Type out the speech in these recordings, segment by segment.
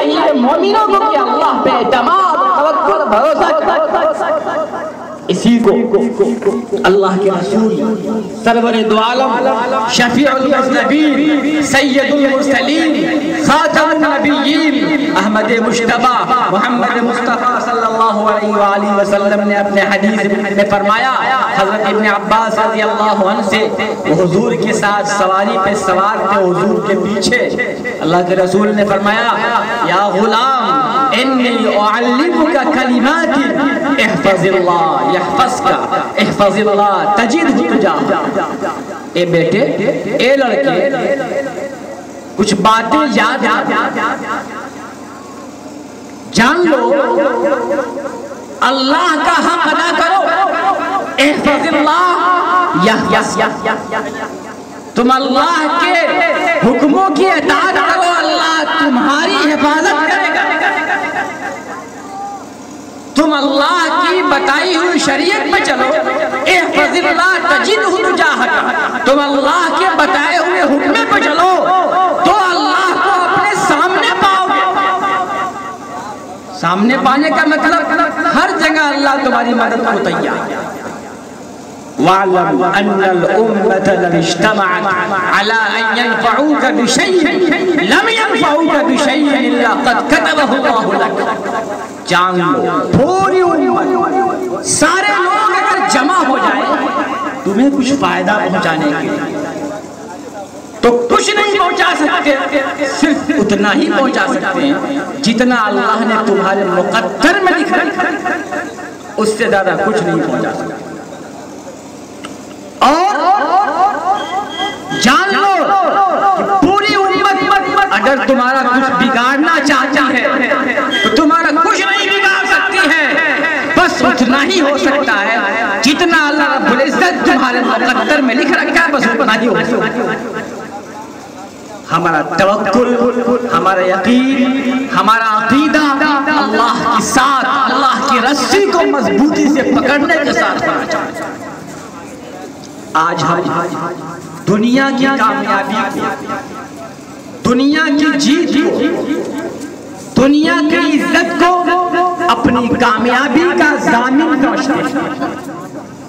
चाहिए मोमिनों को कि अल्लाह पे एतमाद, तवक्कुल, भरोसा करें। इसी को अल्लाह के रसूल सरवर दो आलम शफीउल मुज़नबीन सय्यदुल मुरसलीन खातमुन नबिय्यीन अहमद मुश्तबा मोहम्मद मुस्तफ़ा सल्लल्लाहु अलैहि वसल्लम ने अपने हदीस में फरमाया, हज़रत इब्न अब्बास रज़ियल्लाहु अन्हु से वो हुजूर के साथ सवारी पे सवार थे, हुजूर के पीछे अल्लाह के रसूल ने फरमाया, या गुलाम इन्नी उअल्लिमुका कलिमातिन इहफ़ज़िल्लाह यहफ़ज़का इहफ़ज़िल्लाह तजिदहु तुजाहक। ए बेटे, ए लड़के, कुछ बातें याद जान लो, अल्लाह का हक अदा करो, इहफ़ज़िल्लाह यहफ़ज़का। तुम अल्लाह के हुक्मों की इताअत करो, अल्लाह तुम्हारी हिफाजत करेगा। तुम अल्लाह की बताई हुई शरीयत में चलो, इहफ़ज़िल्लाह तजिदहु तुजाहक। तुम अल्लाह के बताए हुए हुक्म पे चलो तो अल्लाह को अपने सामने पाओगे। सामने पाने का मतलब हर जगह अल्लाह तुम्हारी मदद को तैयार है। वअलम अन्नल उम्मत लम इज्तमअत अला अन यनफऊका बिशैइन लम यनफऊका बिशैइन इल्ला क़द कतबहु अल्लाहु लक। जान लो, पूरी उम्मत, सारे लोग अगर जमा हो जाए तुम्हें कुछ फायदा पहुंचाने के लिए तो कुछ नहीं पहुंचा सकते, सिर्फ उतना ही पहुंचा सकते हैं जितना अल्लाह ने तुम्हारे मुक़द्दर में लिखा है, उससे ज्यादा कुछ नहीं पहुंचा सकते। और जान लो कि पूरी उम्मत अगर तुम्हारा कुछ बिगाड़ना चाहती है तो तुम्हारा कुछ नहीं बिगाड़ सकती है, बस उतना ही हो सकता है जितना अल्लाह रब्बुल इज्जत तुम्हारे मुक़द्दर में लिख रखा है, बस उतना ही हो सकता है। हमारा तवक्कुल, हमारा यकीन, हमारा अकीदा अल्लाह के साथ, अल्लाह की रस्सी को मजबूती से पकड़ने के साथ होना चाहिए। आज हम दुनिया की कामयाबी को, दुनिया की जीत को, दुनिया की इज्जत को अपनी कामयाबी का ज़ामिन समझते हैं।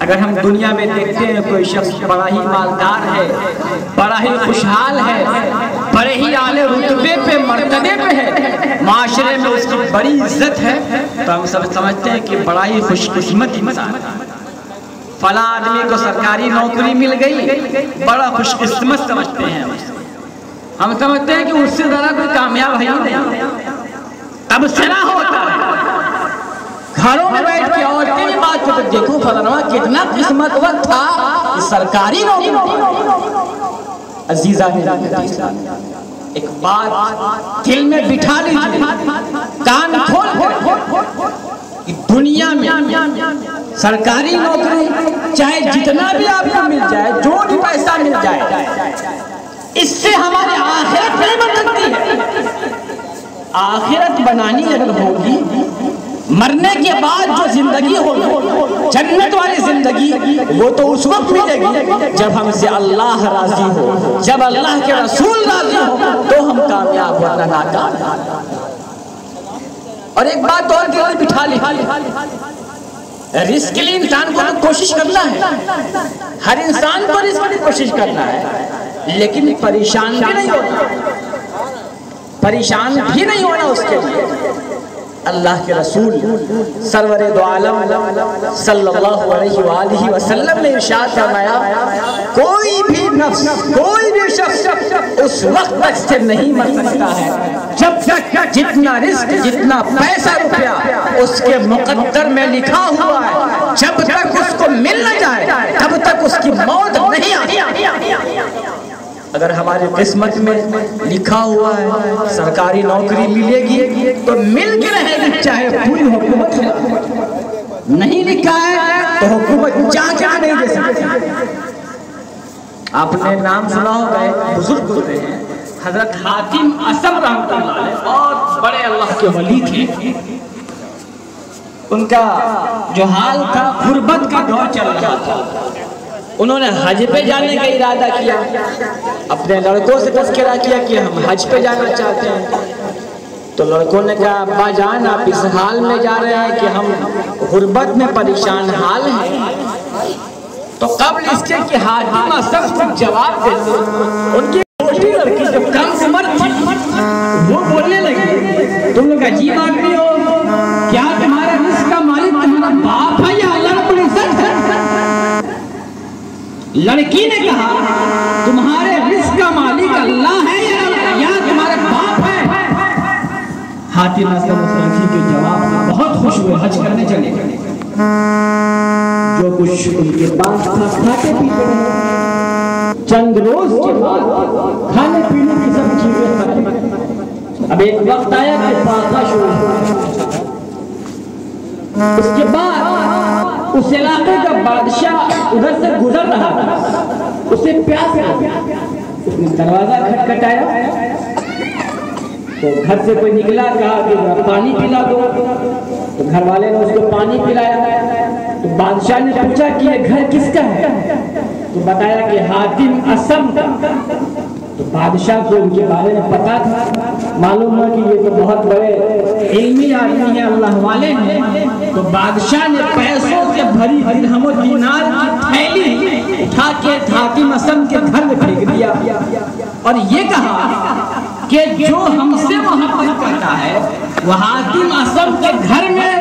अगर हम दुनिया में देखते हैं कोई शख्स बड़ा ही मालदार है, बड़ा ही खुशहाल है, बड़े ही आले रुतबे पे, मर्तबे पे है, माशरे में उसकी बड़ी इज्जत है, तो हम सब समझते हैं कि बड़ा ही खुशकिस्मत इंसान है। फला आदमी को सरकारी नौकरी मिल गई, बड़ा खुशकिस्मत समझते हैं। हम समझते हैं कि उससे ज़्यादा कोई कामयाब है ही नहीं। अब सिरा होता है, घरों में बैठ के औरतें भी बात करते, देखो फलाना कितना किस्मतवर था कि सरकारी नौकरी। अजीजा ने एक बात दिल में बिठा लीजिए, कान खोल कर, दुनिया में सरकारी नौकरी चाहे जितना भी आपको मिल जाए, जो भी पैसा मिल जाए, इससे हमारी आखिरत नहीं बन सकती है। आखिरत बनानी अगर होगी, मरने के बाद जो जिंदगी होगी, जन्नत वाली जिंदगी, वो तो उस वक्त मिलेगी जब हमसे अल्लाह राजी हो, जब अल्लाह के रसूल राजी हो, तो हम कामयाब वरना नाकाम। और एक बात और दिल में बिठा ली, रिस्क के लिए इंसान को तो कोशिश करना है, हर इंसान को रिस्क की कोशिश करना है, लेकिन परेशान भी नहीं होना, परेशान भी नहीं होना उसके लिए। अल्लाह के रसूल सरवर दो आलम सल्लल्लाहु अलैहि वसल्लम ने इरशाद फरमाया, कोई भी नफ्स, कोई भी शख्स उस वक्त तक से नहीं मर सकता है जब तक जितना रिस्क, जितना पैसा रुपया उसके मुक़द्दर में लिखा हुआ है, जब तक उसको मिल न जाए तब तक उसकी मौत नहीं आती। अगर हमारी किस्मत में लिखा हुआ है सरकारी नौकरी मिलेगी तो मिल के रहेगी, चाहे पूरी हुकूमत है। नहीं लिखा है तो हुकूमत चाह नहीं दे सकती। आपने नाम सुना होगा, बुजुर्ग होते हैं हजरत हातिम असम रहमतुल्लाह अलैह, बहुत बड़े अल्लाह के वली थे। उनका जो हाल था, गुर्बत का दौर चल रहा था। उन्होंने हज पे जाने का इरादा किया, अपने लड़कों से तज़किरा किया कि हम हज पे जाना चाहते हैं। तो लड़कों ने कहा अब्बा जान आप इस हाल में जा रहे हैं कि हम गुर्बत में परेशान हाल हैं। तो कब्ल इसके कि हातिम असम को जवाब दे उनकी छोटी लड़की जब कम उम्र थी वो बोलने लगी तुम लोग अजीब आदमी हो, क्या तुम्हारे रिस्क का मालिक तुम्हारा बाप है या अल्लाह रब्बुल इज्जत है? लड़की ने कहा तुम्हारे रिस्क का मालिक अल्लाह है या तुम्हारे बाप है? हातिम असम उस लड़की के जवाब से बहुत खुश हुए, हज करने चले गए। जो कुछ उनके पास था खाते पीते चंद रोज के बाद खाने पीने की सब चीजें खत्म। अब एक वक्त आया कि फाका शुरू हुआ। उसके बाद उस इलाके का बादशाह उधर से गुजर रहा था, उसे प्यास लगी। उसने दरवाजा खटखटाया तो घर से कोई निकला, कहा कि पानी पिला दो। तो घर वाले ने उसको पानी पिलाया। तो बादशाह ने पूछा कि ये घर किसका है? तो बताया कि हातिम असम का। तो बादशाह को उनके बारे में पता था, मालूम हुआ कि ये तो बहुत बड़े इल्मी आदमी है, अल्लाह वाले हैं। तो बादशाह ने पैसों से भरी दिरहम और दीनार की थैली उठा के हातिम असम के घर में फेंक दिया और ये कहा कि जो हमसे मोहब्बत करता है वो हातिम असम के घर में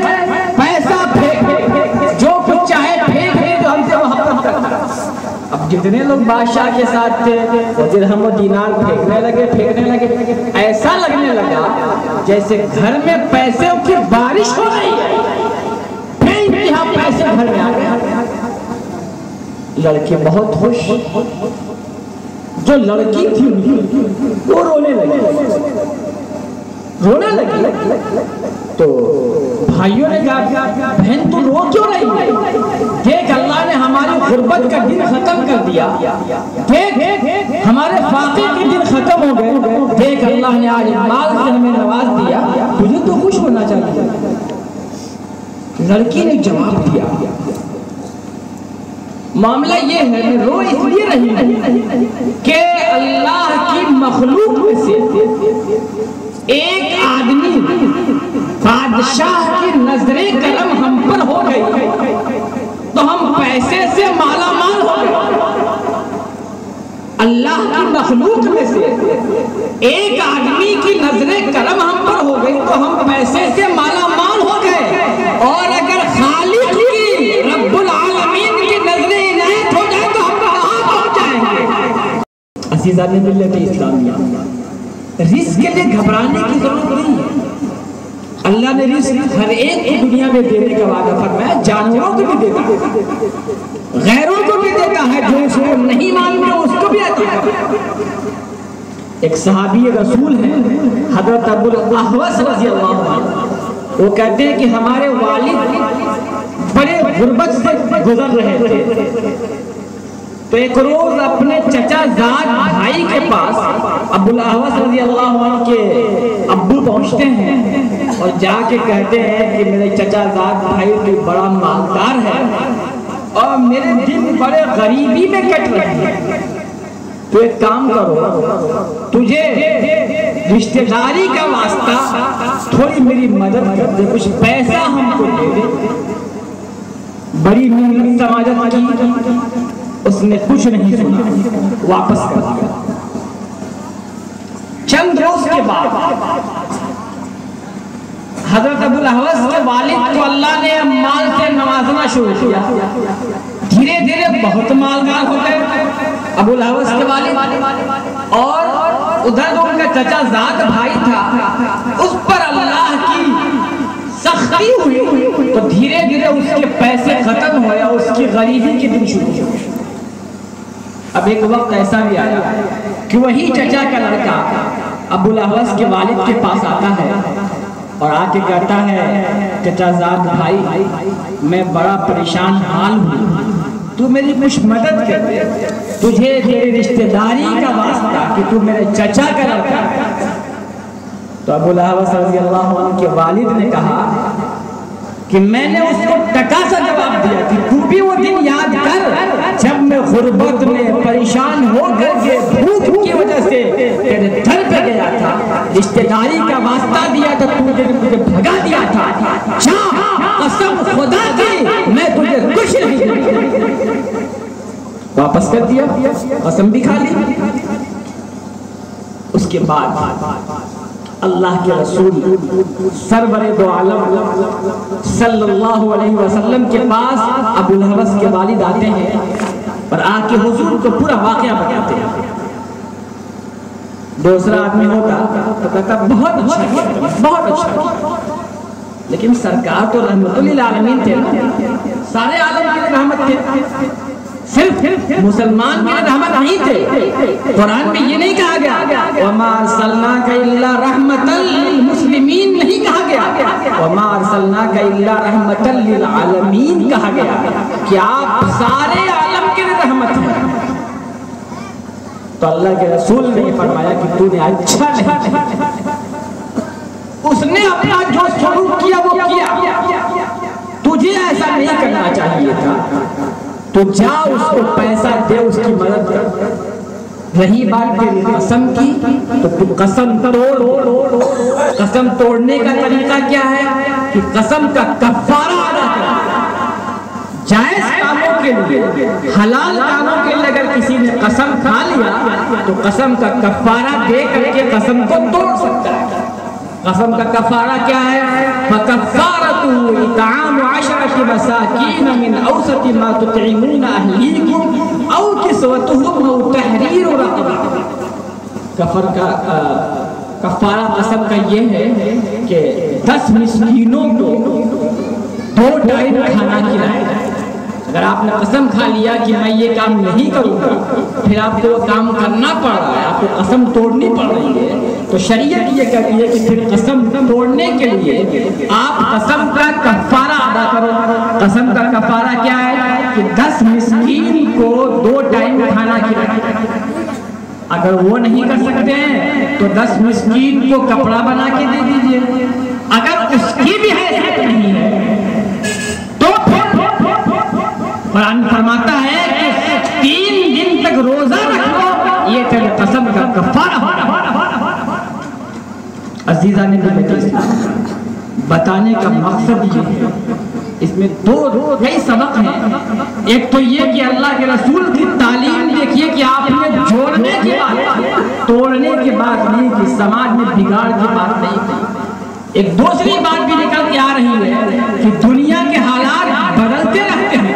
पैसा फेंक, जो कुछ चाहे फेंक, जो हमसे मोहब्बत करता है। अब जितने लोग बादशाह के साथ थे वो दिरहम और दीनार फेंकने लगे। ऐसा लगने लगा जैसे घर में पैसे की बारिश हो रही है, फेंक यहाँ पैसे घर में आ गए। लड़के बहुत खुश, जो लड़की थी वो रोने लगी। तो भाइयों ने कहा बहन तू रो क्यों रही है? देख अल्लाह ने हमारी गुर्बत का दिन खत्म कर दिया, देख हमारे फाके के दिन खत्म हो गए, देख अल्लाह ने आज माल से हमें नवाज दिया, तुझे तो खुश होना चाहिए। लड़की ने जवाब दिया मामला ये है, मैं रो इसलिए रही हूं कि अल्लाह की मखलूक में से एक आदमी बादशाह की नजरे करम हम पर हो गई तो हम पैसे से माला माल हो गए। अल्लाह की मखलूक में से एक आदमी की नजरे करम हम पर हो गई तो हम पैसे से माला माल हो गए। और अगर खालिक की रब्बुल आलमीन की नजरे इनायत हो जाए तो हम कहां पहुंच जाएंगे? अज़ीज़ान मिल्लत इस्लामिया, रिस्क के लिए घबराने की जरूरत नहीं है। अल्लाह ने रिस्क हर एक को दुनिया में देने का वादा फरमाया, जानवरों को भी देता है, गैरों को भी देता है, जो उसको नहीं मानते उसको भी अता करता है। एक सहाबी रसूल है हजरत अबुल अहवस रज़ी अल्लाह अन्हु, वो कहते हैं कि हमारे वालिद बड़े गुर्बत से गुजर रहे थे। तो एक रोज अपने चचा जाद भाई के पास अबुल अहवस रज़ी अल्लाह अन्हु के अब्बू पहुंचते हैं और जाके कहते हैं कि मेरे चचा जाद भाई तो बड़ा मालदार है और मेरे दिन बड़े गरीबी में कट रहे हैं, तो एक काम करो, तुझे रिश्तेदारी का वास्ता थोड़ी मेरी मदद कर दे, कुछ पैसा हमको दे दे। बड़ी मेहनत समाजत की, उसने कुछ नहीं सुना, वापस कर दिया। चंद रोज के बाद हजरत अबुल अहवस के वालिद को अल्लाह ने माल से नवाजना शुरू किया। धीरे धीरे बहुत मालदार हो गए अबुल अहवस के वालिद, और उधर जो उनका चचा जाद भाई था उस पर अल्लाह की सख्ती हुई तो धीरे धीरे उसके पैसे खत्म हुए, उसकी गरीबी के दिन शुरू हुए। अब एक वक्त ऐसा भी आया कि वही चचा का लड़का अबुल अहवस के वालिद के पास आता है और आके कहता है चचा जाद भाई मैं बड़ा परेशान हाल हूँ, तू मेरी कुछ मदद कर दे, तुझे तेरी रिश्तेदारी का वास्ता कि तू मेरे चचा का लड़का। तो अबुल अहवस रज़ी अल्लाह अन्हु के वालिद ने कहा कि मैंने उसको टका सा जवाब दिया कि तू भी वो दिन याद कर जब मैं गुर्बत में परेशान होकर के भूख की वजह से तेरे दर पे गया था, रिश्तेदारी का वास्ता दिया था, तूने मुझे भगा दिया था। कसम खुदा की मैं तुझे कुछ नहीं, वापस कर दिया, कसम भी खा ली। उसके बाद अल्लाह के रसूल सरवरे दो आलम सल्लल्लाहु अलैहि वसल्लम के पास अबुल हवस के वालिद आते हैं और आके हुजूर को पूरा वाकया बताते हैं। दूसरा आदमी होता तो कहता बहुत अच्छा किया, बहुत अच्छा, लेकिन सरकार तो रहमतुल आलमीन थे ना, सारे आलम की रहमत थे, सिर्फ मुसलमान के रहमत नहीं थे। कुरान में ये नहीं कहा गया वमा अरसलनाका इल्ला रहमतल लिल मुस्लिमीन, नहीं कहा गया वमा अरसलनाका इल्ला रहमतल लिल आलमीन कहा गया कि आप सारे आलम के लिए रहमत हैं। तो अल्लाह के रसूल ने फरमाया कि तूने अच्छा नहीं, उसने अपना जो शुरू किया वो किया, तुझे ऐसा नहीं करना चाहिए था, तो जा उसको पैसा दे, उसकी मदद कर। रही बात तेरी कसम की, तो तू कसम तोड़। कसम तोड़ने का तरीका क्या है कि कसम का कफारा अदा कर। जायज कामों के लिए, हलाल कामों के लिए अगर किसी ने कसम खा लिया तो कसम का कफारा दे करके कसम को तोड़ सकता है। कसम का कफारा क्या है? फकफ़ारतुहु इत्आमु अशरति मसाकीन मिन औसति मा तुतइमूना अहलीकुम औ किस्वतुहुम औ तहरीरु रक़बा। कफर का कफारा कसम का ये है कि 10 मिस्कीनों को 2 टाइम खाना खिलाए। अगर आपने कसम खा लिया कि मैं ये काम नहीं करूँगा, फिर आपको वो काम करना पड़ रहा है, आपको कसम तोड़नी पड़ रही है, तो शरीयत ये कहती है कि फिर कसम तोड़ने के लिए आप कसम का कफारा अदा करो। कसम का कफारा क्या है कि 10 मिस्कीन को 2 टाइम खाना खिलाए। अगर वो नहीं कर सकते हैं तो 10 मिस्कीन को कपड़ा बना के दे दीजिए। अगर उसकी भी हैसियत नहीं है तो कुरान फरमाता है कि 3 दिन तक रोजा रखो, ये तेरे कसम का कफारा होगा। अजीजा ने बताने का मकसद ये है, इसमें कई सबक हैं। एक तो ये कि अल्लाह के रसूल की तालीम देखिए कि आपने जोड़ने की बात, तोड़ने की बात नहीं की, समाज में बिगाड़ की बात नहीं की। एक दूसरी बात भी निकल के आ रही है कि दुनिया के हालात बदलते रहते हैं।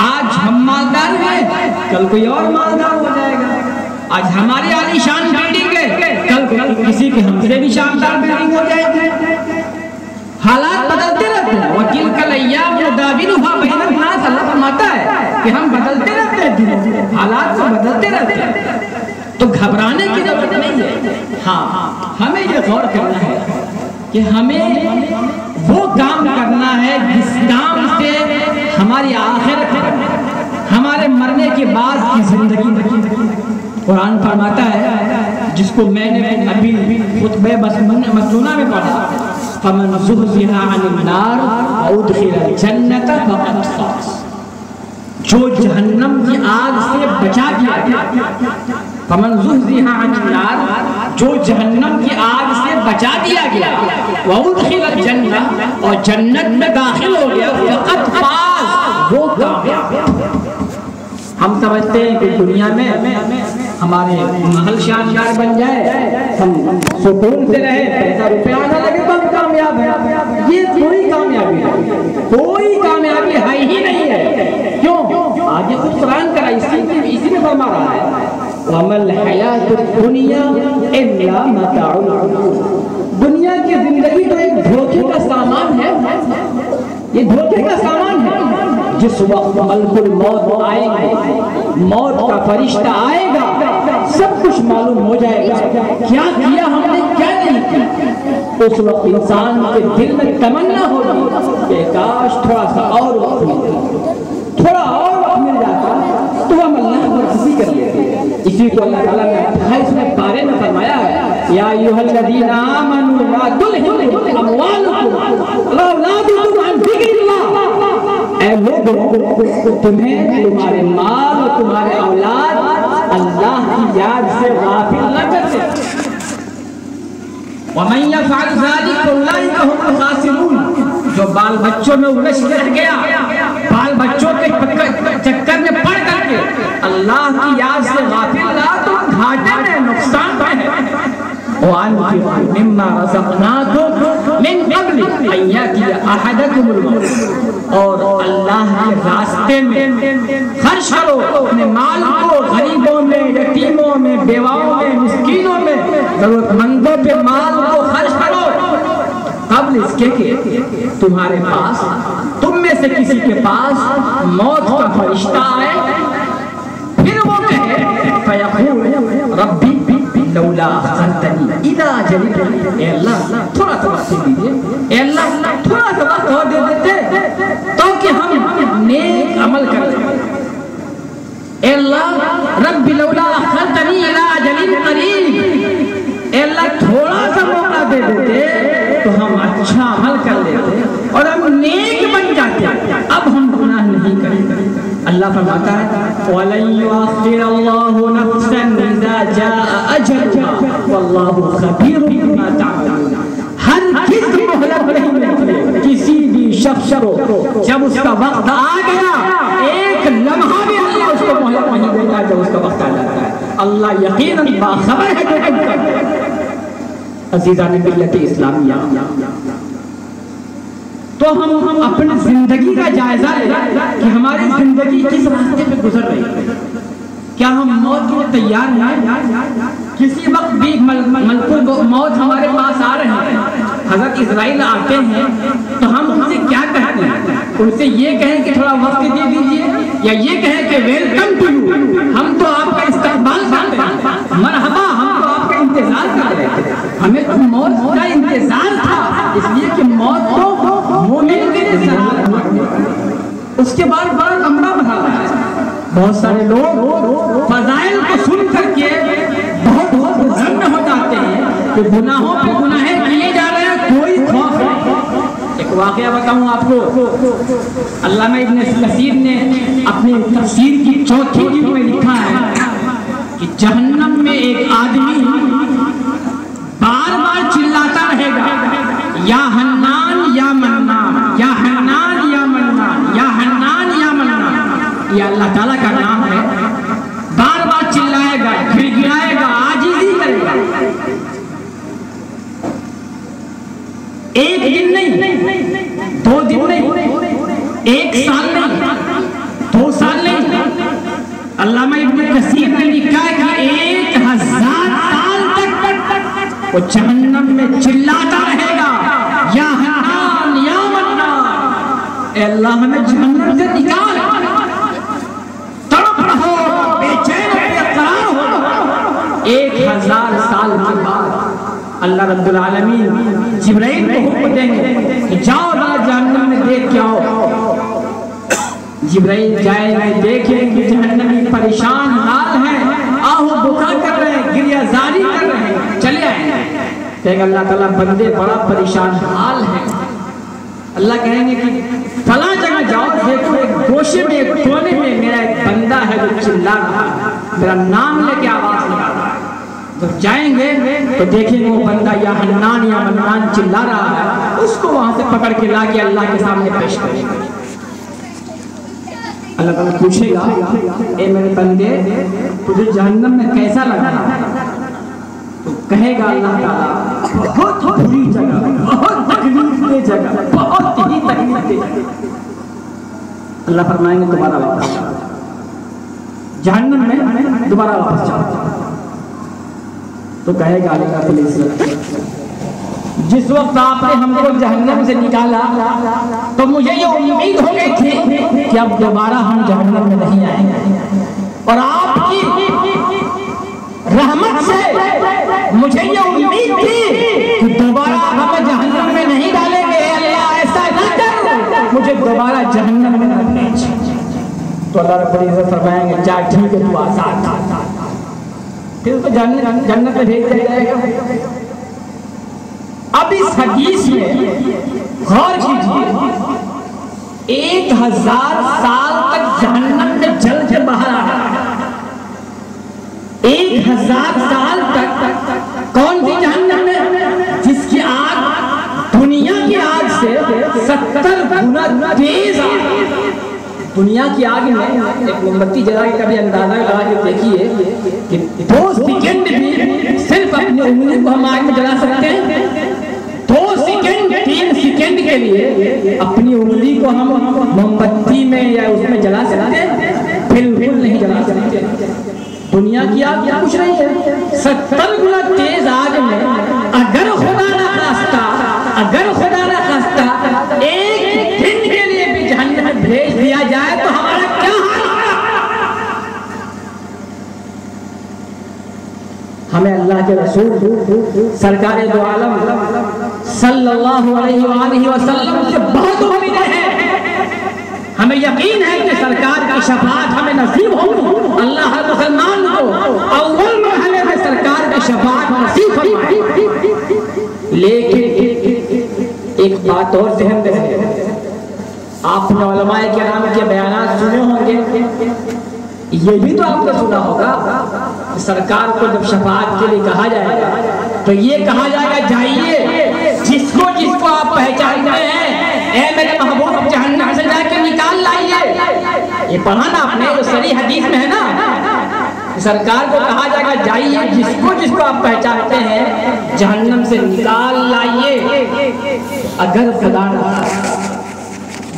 आज हम मालदार हैं, कल कोई और मालदार हो जाएगा। आज हमारी आलीशान बिल्डिंग है, कल किसी के हमसे भी शानदार बिल्डिंग हो जाएगी। हालात बदलते रहते हैं। वकील कल अय्याम युदाविलुहा बैनन नास, अल्लाह फरमाता है कि हम बदलते रहते हैं, हालात तो बदलते रहते हैं, तो घबराने की जरूरत नहीं है। हाँ, हमें ये गौर करना है कि हमें वो काम करना है जिस काम से हमारी आखिरत, हमारे मरने के बाद की जिंदगी। कुरान फरमाता है, जिसको मैंने अभी खुतबे मसनूना में पढ़ा, फमन ज़ुहज़िहा अनिन नार व उदखिलल जन्नत फ़क़द फ़ाज़। जो जहन्नम की आग से बचा दिया गया, फमन ज़ुहज़िहा अनिन नार, जो जहन्नम की आग से बचा दिया गया, व उदखिलल जन्नत, और जन्नत में दाखिल हो गया, फ़क़द फ़ाज़, वो कामयाब। हम समझते हैं कि दुनिया में हमारे महल शानदार बन जाए, हम सुकून से रहे, पैसा रुपया आना लगे तो हम कामयाब है। ये कोई कामयाबी नहीं, कोई कामयाबी है ही नहीं है। क्यों? आगे खुद कुरान करा, इसी में फरमा रहा है, वमल हयातुद दुनिया इल्ला मताउल गुरूर। दुनिया की जिंदगी तो एक धोखे का सामान है, ये धोखे का सामान है। जिस वक्त मलकुल मौत आएगा, मौत का फरिश्ता आएगा, सब कुछ मालूम हो जाएगा, क्या किया हमने क्या नहीं किया। उस वक्त इंसान के दिल में तमन्ना होगी कि काश थोड़ा सा और वक्त मिल जाता, थोड़ा और वक्त मिल जाता तो हम अल्लाह पर खुशी कर लेते। इसी को अल्लाह ताला ने 28वें पारे में फरमाया है, या अय्युहल्लज़ीना आमनू ला तुल्हिकुम अमवालुकुम वला औलादुकुम अन ज़िक्रिल्लाह। ऐ लोगों, तुम्हें तुम्हारे माल और तुम्हारे औलाद अल्लाह की याद से गाफिल न करते। वमन यफ़अल ज़ालिका फ़उलाइका हुमुल ख़ासिरून। जो बाल बच्चों में उलझ रह गया, बाल बच्चों के चक्कर में पड़ करके अल्लाह की याद से गाफिल रहा तो घाटे में, नुकसान में है। मिम्मा रज़क़नाकुम मिन क़ब्ल अन यातिया अहदकुमुल मौत। और अल्लाह के रास्ते में खर्च करो अपने माल को, गरीबों में, यतीमों में, बेवाओं में, मिस्कीनों में, जरूरतमंदों पे माल को खर्च करो कब्ल इसके के तुम्हारे पास, तुम में से किसी के पास मौत का फरिश्ता आए, फिर वो कहे फयक़ूल रब्बी लौला अख़रतनी इला अजलिन, ए अल्लाह थोड़ा सा वक्त दीजिए, ए अल्लाह थोड़ा सा वक्त और दे देते तो कि हम नेक अमल कर लें। ए अल्लाह रब्बी लौला अख़रतनी इला अजलिन क़रीब, ए अल्लाह थोड़ा सा मौका दे देते तो हम अच्छा अमल कर लेते और हम नेक बन जाते, अब हम गुनाह नहीं करेंगे। अल्लाह फरमाता है वलन युअख़्खिरल्लाहु नफ़्सन इज़ा जाअ अजलुहा वल्लाहु ख़बीरुम बिमा तअमलून। हर किसी मोहलत नहीं मिलती किसी भी शख्स को, जब उसका वक्त आ गया एक लम्हा भी अल्लाह उसको मोहलत नहीं देता जब उसका वक्त आ जाता है। अल्लाह यकीनन बाखबर है जो तुम करते हो। अज़ीज़ान मिल्लत इस्लामिया, तो हम अपनी जिंदगी का जायजा लें कि हमारी जिंदगी किस रास्ते पे गुजर रही है। क्या हम मौत के लिए तैयार हैं? किसी वक्त भी मलकुल मौत हमारे पास आ रहे हैं, हज़रत इज़राइल आते हैं तो हम उनसे क्या कहते हैं? उनसे ये कहें कि थोड़ा वक्त दे दीजिए, या ये कहें कि वेलकम टू यू, हम तो आपका इस्तकबाल करते हैं, मरहबा, हम तो आपका इंतजार कर रहे थे, हमें तो मौत का इंतजार था, इसलिए कि मौत तो मोमिन के लिए उसके बाद बड़ा कमरा बना है। बहुत सारे लोग फज़ाइल को सुन करके बहुत प्रसन्न हो जाते हैं कि गुनाहों पे गुनाहें किए जा रहे हैं, कोई खौफ नहीं। एक वाक़या बताऊं आपको, अल्लामा इब्न कसीर ने अपनी तफसीर की चौथी जिल्द में लिखा है कि जहन्नम में एक आदमी बार बार चिल्लाता रहेगा, या हन्नान या मन्नान, या हन्नान या मन्नान, या हन्नान या मन्नान। ये अल्लाह ताला का नाम है। बार बार चिल्लाएगा, गिड़गिड़ाएगा, आजिज़ी करेगा। एक दिन नहीं, 2 दिन नहीं, 1 साल नहीं, 2 साल नहीं, अल्लामा इब्न कसीर ने लिखा है कि 1000 साल तक वो जहन्नम में चिल्लाता रहेगा, या हन्नान या मन्नान, ए अल्लाह हमें जहन्नम से निकाल, तड़प रहो, बेचैन बेकरार हो। 1000 साल के बाद अल्लाह रब्बुल आलमीन जिब्राइल को हुक्म देंगे कि जाओ ना जहन्नम में देख के आओ। जिब्राइल जाएंगे, देखेंगे जहन्नमी परेशान हाल है, आहो बुका कर रहे हैं, गिरियाजारी कर रहे हैं, चले आए। कहेंगे अल्लाह ताला बंदे बड़ा परेशान हाल है। अल्लाह कहेंगे कि फला जगह जाओ, देखो एक गोशे में, एक कोने में मेरा एक बंदा है जो चिल्ला रहा है, मेरा नाम लेके आवाज लगा रहा है। जब जाएंगे तो देखेंगे वो बंदा या हन्नान या मन्नान चिल्ला रहा है, उसको वहां से पकड़ के ला के अल्लाह के सामने पेश करेंगे। अल्लाह ताला पूछेगा, ए मेरे बंदे तुझे जहन्नम में कैसा लगा? तो कहेगा अल्लाह ताला बहुत बुरी जगह, बहुत तकलीफ दे जगह, बहुत ही तकलीफ दे जगह। अल्लाह फरमाएंगे तुम्हारा वापस जहन्नम में, दोबारा वापस जाओ। तो कहेगा अल्लाह जिस वक्त आपने हमको जहन्नम से निकाला तो मुझे ये उम्मीद हो गई थी कि अब दोबारा हम जहन्नम में नहीं आएंगे, और आपकी रहमत से मुझे ये उम्मीद थी कि दोबारा हमें जहन्नम में नहीं डालेंगे। अल्लाह ऐसा न कर, मुझे दोबारा जहन्नम में न भेज। तो अल्लाह रब्बुल इज्जत फरमाएंगे जा ठीक है, तू आजाद था, फिर उसको जन्नत में भेज दिया जाएगा। अब इस हदीस में गौर कीजिए, 1000 साल तक जहन्नम में जल के बाहर आ रहा है। 1000 साल तक कौन सी जहन्नम में? जिसकी आग दुनिया की आग से 70 गुना तेज आग। दुनिया की आग में एक मोमबत्ती जला के कभी अंदाजा लगा के देखिए कि 2 सेकंड भी सिर्फ अपनी उंगली को हम आग में जला सकते हैं। 2 सेकंड 3 सेकंड के लिए अपनी उंगली को हम मोमबत्ती में या उसमें जला सकते हैं? बिल्कुल नहीं जला सकते। दुनिया की आग क्या कुछ नहीं है। 70 गुना तेज आग में अगर खुदा ना खास्ता एक दिन के लिए भी जहन्नम में भेज दिया जाए तो हमारा क्या हाल होगा? हमें अल्लाह के रसूल सरकार दो आलम सल्लल्लाहु अलैहि वसल्लम से बहुत उम्मीदें हैं। हमें यकीन है कि सरकार की शफाअत हमें नसीब होगी। अल्लाह हर मुसलमान को अव्वल मरहले में सरकार की शफाअत नसीब फरमाए। लेकिन एक बात और ध्यान रहे, आपने उलमाए किराम के बयानात सुने होंगे, ये भी तो आपने सुना होगा कि सरकार को जब शफाअत के लिए कहा जाएगा तो ये कहा जाएगा जाइए जिसको आप पहचानते हैं, ए मेरे महबूब जहन्नम से जाके निकाल लाइए। ये पढ़ा ना आपने, जो सही हदीस में है ना, सरकार को कहा जाएगा जाइए जिसको आप पहचानते हैं जहन्नम से निकाल लाइए। अगर खुदा ना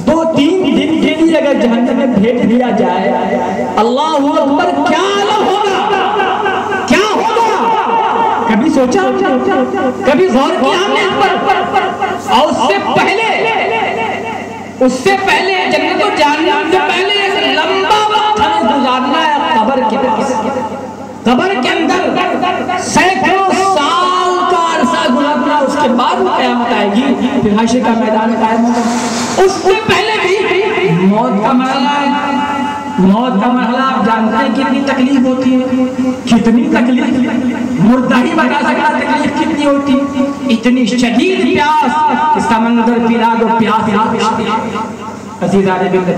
2-3 दिन के लिए अगर जहन्नम में भेज दिया जाए, अल्लाहु अकबर, क्या होगा? क्या होगा? कभी सोचा? कभी गौर किया हमने इस पर? और उससे पहले जन्नत को जानने से पहले एक लंबा वक्त हमें गुजारना है कब्र के अंदर सैकड़ों साल का अरसा गुजरना। उसके बाद क़यामत आएगी, फिर हश्र का मैदान कायम होगा। उससे पहले भी मौत का मरहला आप जानते हैं कितनी तकलीफ होती है, कितनी तकलीफ मुर्दा ही बता सकता तकलीफ कितनी होती। इतनी शदीद प्यास, समंदर पिला दो प्यास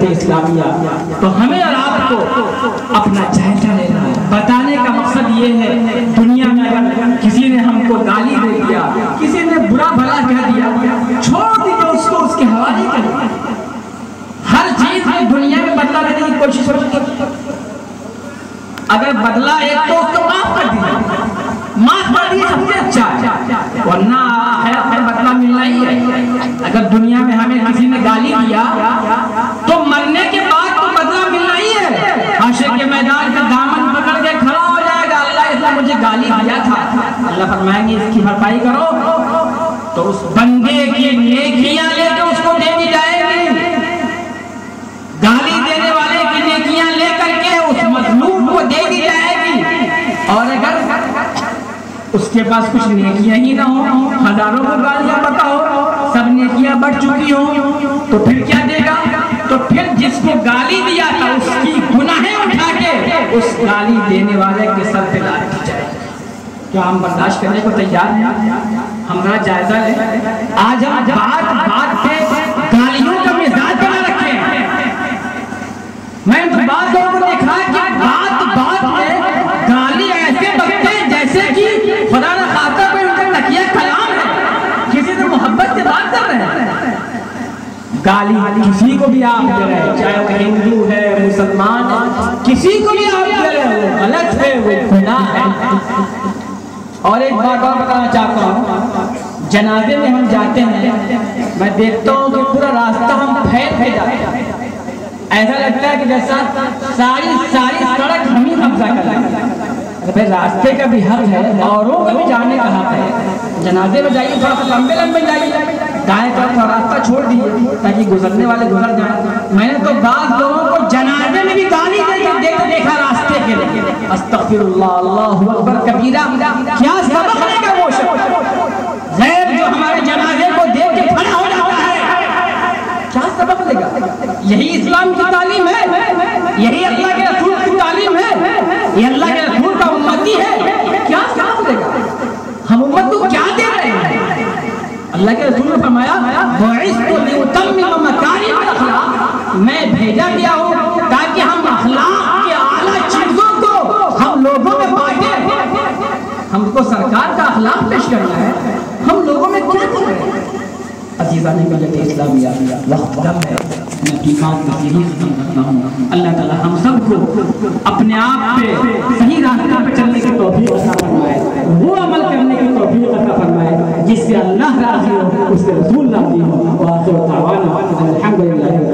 इस्लामिया। तो हमें और आपको अपना जायजा लेना है। बताने का मकसद ये है, दुनिया में अगर किसी ने हमको गाली दे दिया, किसी ने बुरा भला कह दिया, छोड़ दीजिए उसको, उसके हवाले कर। हर चीज में दुनिया में बदला लेने की कोशिश होती है। अगर बदला एक तो उसको माफ कर दीजिए, माफ कर दिए सबसे अच्छा, वरना है बदला मिलना ही है। अगर दुनिया में हमें किसी ने गाली दिया तो मरने के बाद तो बदला मिलना ही है। हश्र के मैदान में दामन पकड़ के खड़ा हो जाएगा, अल्लाह इसने मुझे गाली दिया था, अल्लाह फरमाएंगे इसकी भरपाई करो। तो उस बंदे की नेकियां लेकर उसको दे दी जाएगी, गाली देने वाले की नेकियां लेकर के उस मजलूम को दे दी जाएगी। और अगर उसके पास कुछ नेकियां ही ना हो, हजारों को गालियां पता हो, सब नेकियां बढ़ चुकी हो, तो फिर क्या देगा? तो फिर जिसको गाली दिया था उसकी गुनाहें उठा के उस गाली देने वाले के सर पे लाद दी जाएगी। क्या हम बर्दाश्त करने को तैयार हैं? हमारा जायजा लें। आज हम बात पे गालियों का मिजाज बना रखे हैं। मैं बात को देखा कि बात में गाली ऐसे बकते हैं जैसे कि खुदा ना खाता कोई उनका तकिया कलाम है, किसी से मोहब्बत से बात कर रहे हैं। गाली किसी को भी आप दे रहे हैं, चाहे वो हिंदू है, मुसलमान है, किसी को भी आप दे रहे हैं, वो गलत है, वो गुनाह है। और एक बात और बताना चाहता हूँ, जनाजे में हम जाते हैं, मैं देखता हूँ कि पूरा रास्ता हम फैल जाते हैं। ऐसा लगता है कि जैसा सारी सड़क हम ही कब्जा कर लेंगे। रास्ते का भी हक है, औरों को भी जाने का हक है। जनाजे में जाइए, थोड़ा सा लंबे जाइए, दाएं तरफ रास्ता छोड़ दीजिए ताकि गुजरने वाले गुजर जाए। मैंने तो बात लोगों को जनाजे में भी गाली देते देखा रास्ते के लिए। अस्तगफिरुल्लाह, अल्लाहु अकबर कबीरा। क्या सबक लेगा वो शख्स गैर जो हमारे जनाजे को देख के खड़ा हो जाता है? क्या सबक लेगा? यही इस्लाम की तालीम है, यही अल्लाह के रसूल की तालीम है, ये अल्लाह के रसूल का उम्मती है। क्या सबक लेगा? हम उम्मत को क्या दे रहे हैं? अल्लाह के रसूल ने फरमाया, मैं भेजा गया हूँ ताकि हम अखलाक के आला चीजों को हम लोगों में बांटे। हमको सरकार का अखलाक पेश करना है, हम लोगों में क्या कर रहे हैं? अजीज़ान मिल्लत इस्लामिया, वक्त कम है, मैं अपनी बात को यही खत्म करता हूँ। अल्लाह ताला हम सबको अपने आप पे सही रास्ते पे चलने की तौफीक अता फरमाए, वो अमल करने की तौफीक अता फरमाए जिससे अल्लाह राज़ी हो, उससे रसूल राज़ी हो। व आखिर दावाना अल्हम्दुलिल्लाह।